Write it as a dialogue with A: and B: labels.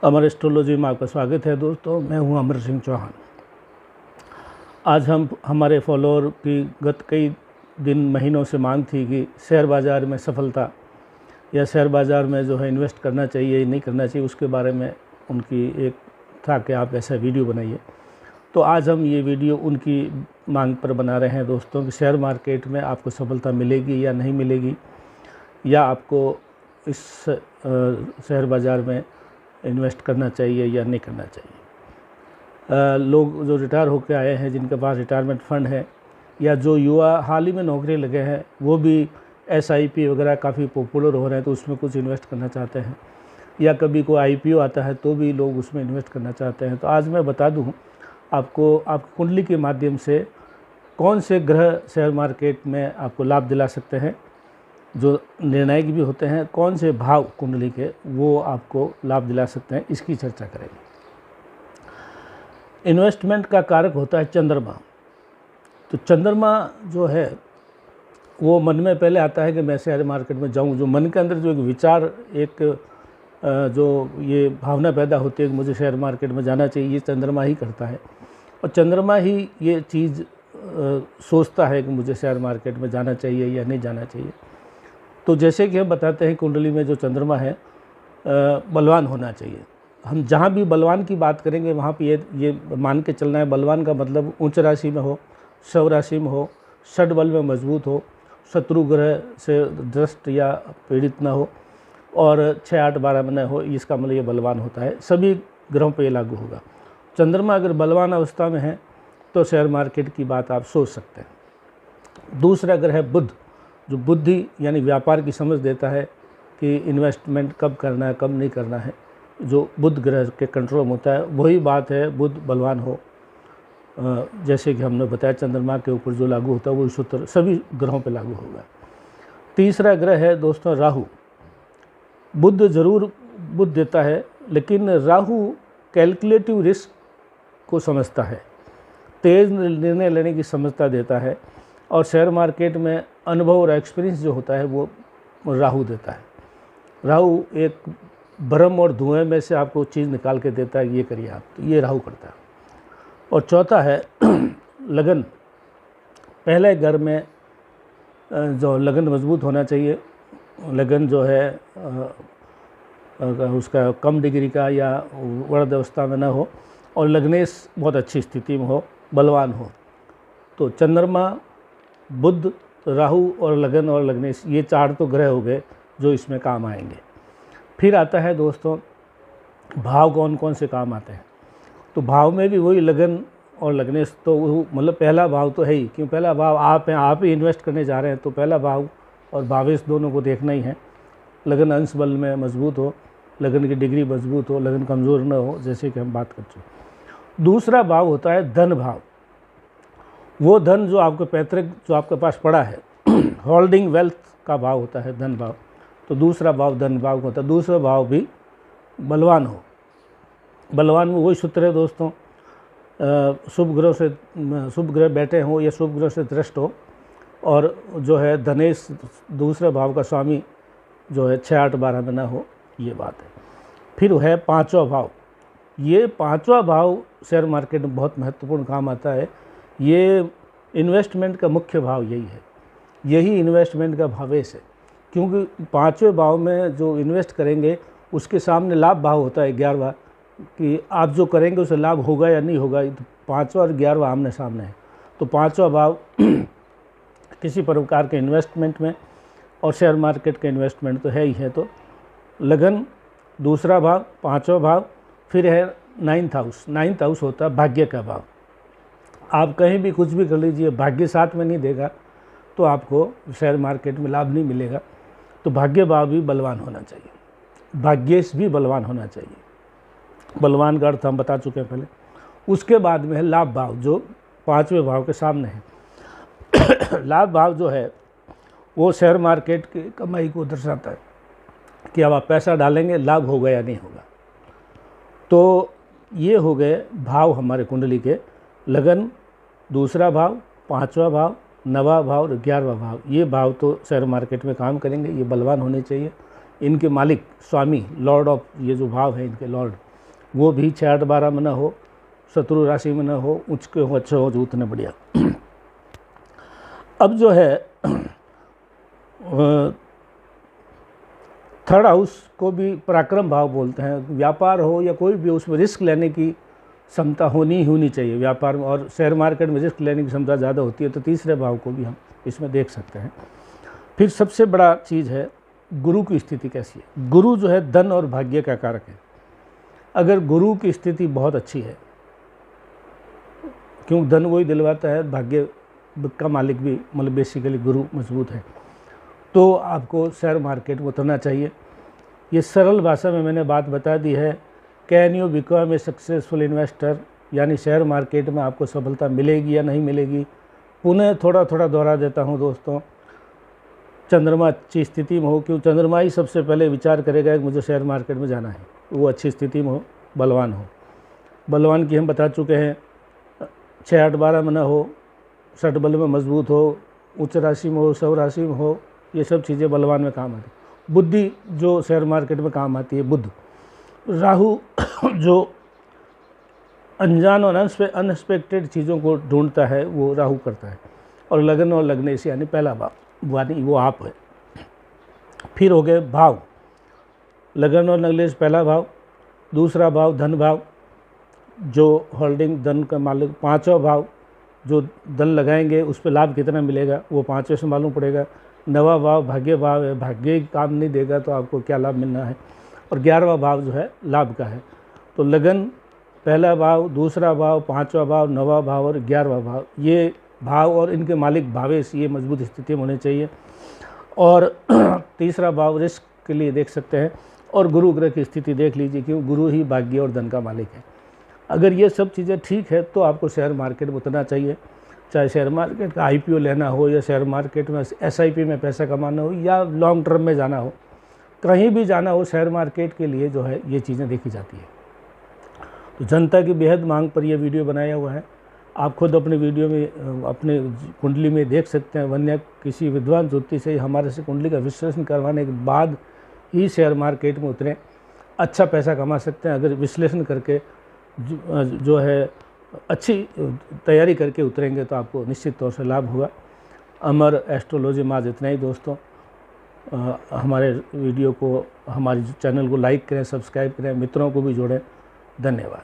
A: अमर astrology में आपका स्वागत है दोस्तों। मैं हूं अमर सिंह चौहान। आज हम हमारे फॉलोअर की गत कई दिन महीनों से मांग थी कि शेयर बाज़ार में सफलता या शेयर बाज़ार में जो है इन्वेस्ट करना चाहिए या नहीं करना चाहिए, उसके बारे में उनकी एक था कि आप ऐसा वीडियो बनाइए। तो आज हम ये वीडियो उनकी मांग पर बना रहे हैं दोस्तों कि शेयर मार्केट में आपको सफलता मिलेगी या नहीं मिलेगी, या आपको इस शेयर बाज़ार में इन्वेस्ट करना चाहिए या नहीं करना चाहिए। लोग जो रिटायर होकर आए हैं, जिनके पास रिटायरमेंट फ़ंड है, या जो युवा हाल ही में नौकरी लगे हैं, वो भी SIP वगैरह काफ़ी पॉपुलर हो रहे हैं तो उसमें कुछ इन्वेस्ट करना चाहते हैं, या कभी कोई IPO आता है तो भी लोग उसमें इन्वेस्ट करना चाहते हैं। तो आज मैं बता दूं आपको आपकी कुंडली के माध्यम से कौन से ग्रह शेयर मार्केट में आपको लाभ दिला सकते हैं, जो निर्णायक भी होते हैं, कौन से भाव कुंडली के वो आपको लाभ दिला सकते हैं, इसकी चर्चा करेंगे। इन्वेस्टमेंट का कारक होता है चंद्रमा। तो चंद्रमा जो है वो मन में पहले आता है कि मैं शेयर मार्केट में जाऊं। जो मन के अंदर जो एक विचार, एक जो ये भावना पैदा होती है कि मुझे शेयर मार्केट में जाना चाहिए, ये चंद्रमा ही करता है। और चंद्रमा ही ये चीज़ सोचता है कि मुझे शेयर मार्केट में जाना चाहिए या नहीं जाना चाहिए। तो जैसे कि हम बताते हैं कुंडली में जो चंद्रमा है बलवान होना चाहिए। हम जहाँ भी बलवान की बात करेंगे वहाँ पे ये मान के चलना है, बलवान का मतलब उच्च राशि में हो, शव राशि में हो, षड बल में मजबूत हो, शत्रु ग्रह से ग्रस्त या पीड़ित ना हो, और 6, 8, 12 में न हो। इसका मतलब ये बलवान होता है। सभी ग्रहों पर ये लागू होगा। चंद्रमा अगर बलवान अवस्था में है तो शेयर मार्केट की बात आप सोच सकते हैं। दूसरा ग्रह है बुध, जो बुद्धि यानी व्यापार की समझ देता है कि इन्वेस्टमेंट कब करना है, कब नहीं करना है, जो बुध ग्रह के कंट्रोल में होता है। वही बात है बुध बलवान हो, जैसे कि हमने बताया चंद्रमा के ऊपर जो लागू होता है वो सूत्र सभी ग्रहों पे लागू होगा। तीसरा ग्रह है दोस्तों राहु। बुध जरूर बुध देता है, लेकिन राहु कैलकुलेटिव रिस्क को समझता है, तेज़ निर्णय लेने की समझता देता है, और शेयर मार्केट में अनुभव और एक्सपीरियंस जो होता है वो राहु देता है। राहु एक भ्रम और धुएं में से आपको चीज़ निकाल के देता है, ये करिए आप, तो ये राहु करता है। और चौथा है लगन। पहले घर में जो लगन मजबूत होना चाहिए, लगन जो है उसका कम डिग्री का या वृद्ध अवस्था में न हो, और लग्नेश बहुत अच्छी स्थिति में हो, बलवान हो। तो चंद्रमा, बुध, राहु और लगन और लग्नेश, ये 4 तो ग्रह हो गए जो इसमें काम आएंगे। फिर आता है दोस्तों भाव, कौन कौन से काम आते हैं। तो भाव में भी वही लगन और लग्नेश, तो मतलब पहला भाव तो है ही, क्यों पहला भाव आप हैं, आप ही इन्वेस्ट करने जा रहे हैं, तो पहला भाव और भावेश दोनों को देखना ही है। लगन अंश बल में मजबूत हो, लगन की डिग्री मजबूत हो, लगन कमज़ोर न हो, जैसे कि हम बात कर चुके। दूसरा भाव होता है धन भाव। वो धन जो आपके पैतृक, जो आपके पास पड़ा है, होल्डिंग वेल्थ का भाव होता है धन भाव। तो दूसरा भाव धन भाव होता है। दूसरा भाव भी बलवान हो। बलवान में वही सूत्र है दोस्तों, शुभ ग्रह बैठे हों या शुभ ग्रह से दृष्ट हो, और जो है धनेश दूसरे भाव का स्वामी जो है 6, 8, 12 में ना हो, ये बात है। फिर है 5वां भाव। ये 5वां भाव शेयर मार्केट में बहुत महत्वपूर्ण काम आता है। ये इन्वेस्टमेंट का मुख्य भाव यही है, यही इन्वेस्टमेंट का भावेश है, क्योंकि 5वें भाव में जो इन्वेस्ट करेंगे उसके सामने लाभ भाव होता है 11वां, कि आप जो करेंगे उसे लाभ होगा या नहीं होगा। तो 5वां और 11वां आमने सामने है। तो 5वां भाव किसी प्रकार के इन्वेस्टमेंट में, और शेयर मार्केट के इन्वेस्टमेंट तो है ही है। तो लगन दूसरा भाव, 5वां भाव। फिर है 9th हाउस। 9th हाउस होता है भाग्य का भाव। आप कहीं भी कुछ भी कर लीजिए, भाग्य साथ में नहीं देगा तो आपको शेयर मार्केट में लाभ नहीं मिलेगा। तो भाग्य भाव भी बलवान होना चाहिए, भाग्येश भी बलवान होना चाहिए। बलवान का अर्थ हम बता चुके हैं पहले। उसके बाद में है लाभ भाव, जो 5वें भाव के सामने है। लाभ भाव जो है वो शेयर मार्केट की कमाई को दर्शाता है कि अब आप पैसा डालेंगे, लाभ होगा या नहीं होगा। तो ये हो गए भाव हमारे कुंडली के। लगन दूसरा भाव, 5वां भाव, 9वां भाव और 11वां भाव, ये भाव तो शेयर मार्केट में काम करेंगे, ये बलवान होने चाहिए। इनके मालिक स्वामी लॉर्ड ऑफ ये जो भाव है इनके लॉर्ड, वो भी 6, 8, 12 में न हो, शत्रु राशि में न हो, उच्च के हो, अच्छे हो जो उतने बढ़िया। अब जो है थर्ड हाउस को भी पराक्रम भाव बोलते हैं। व्यापार हो या कोई भी, उसमें रिस्क लेने की क्षमता होनी चाहिए। व्यापार में और शेयर मार्केट में रिस्क लेने की क्षमता ज़्यादा होती है, तो तीसरे भाव को भी हम इसमें देख सकते हैं। फिर सबसे बड़ा चीज़ है गुरु की स्थिति कैसी है। गुरु जो है धन और भाग्य का कारक है। अगर गुरु की स्थिति बहुत अच्छी है, क्यों धन वही दिलवाता है, भाग्य का मालिक भी मतलब बेसिकली गुरु मजबूत है, तो आपको शेयर मार्केट में उतरना चाहिए। ये सरल भाषा में मैंने बात बता दी है। Can you become a successful investor, यानी शेयर मार्केट में आपको सफलता मिलेगी या नहीं मिलेगी। पुनः थोड़ा थोड़ा दोहरा देता हूँ दोस्तों, चंद्रमा अच्छी स्थिति में हो, क्यों चंद्रमा ही सबसे पहले विचार करेगा कि मुझे शेयर मार्केट में जाना है, वो अच्छी स्थिति में हो, बलवान हो। बलवान की हम बता चुके हैं, 6, 8, 12 में न हो, षट बल में मजबूत हो, उच्च राशि में हो, सौ राशि में हो, ये सब चीज़ें बलवान में काम आती है। बुद्धि जो शेयर मार्केट में काम आती है, बुद्ध। राहु जो अनजान और अनएक्सपेक्टेड चीज़ों को ढूंढता है, वो राहु करता है। और लगन और लग्नेश यानी पहला भाव यानी वो आप है। फिर हो गए भाव, लगन और लग्नेश पहला भाव, दूसरा भाव धन भाव जो होल्डिंग धन का मालिक, पांचवा भाव जो धन लगाएंगे उस पर लाभ कितना मिलेगा वो पांचवें से मालूम पड़ेगा। नवा भाव भाग्य भाव है, भाग्य ही काम नहीं देगा तो आपको क्या लाभ मिलना है। और 11वां भाव जो है लाभ का है। तो लगन पहला भाव, दूसरा भाव, पांचवा भाव, नवा भाव और 11वां भाव, ये भाव और इनके मालिक भावेश ये मजबूत स्थिति में होने चाहिए। और तीसरा भाव रिस्क के लिए देख सकते हैं। और गुरु ग्रह की स्थिति देख लीजिए, क्यों गुरु ही भाग्य और धन का मालिक है। अगर ये सब चीज़ें ठीक है तो आपको शेयर मार्केट में उतरना चाहिए। चाहे शेयर मार्केट का IPO लेना हो, या शेयर मार्केट में SIP में पैसा कमाना हो, या लॉन्ग टर्म में जाना हो, कहीं भी जाना हो, शेयर मार्केट के लिए जो है ये चीज़ें देखी जाती है। तो जनता की बेहद मांग पर यह वीडियो बनाया हुआ है। आप खुद अपने वीडियो में अपने कुंडली में देख सकते हैं, वन्य किसी विद्वान ज्योतिषी से हमारे से कुंडली का विश्लेषण करवाने के बाद ही शेयर मार्केट में उतरें। अच्छा पैसा कमा सकते हैं अगर विश्लेषण करके जो है अच्छी तैयारी करके उतरेंगे तो आपको निश्चित तौर से लाभ होगा। अमर एस्ट्रोलॉजी में आज इतना ही दोस्तों। हमारे वीडियो को, हमारे चैनल को लाइक करें, सब्सक्राइब करें, मित्रों को भी जोड़ें। धन्यवाद।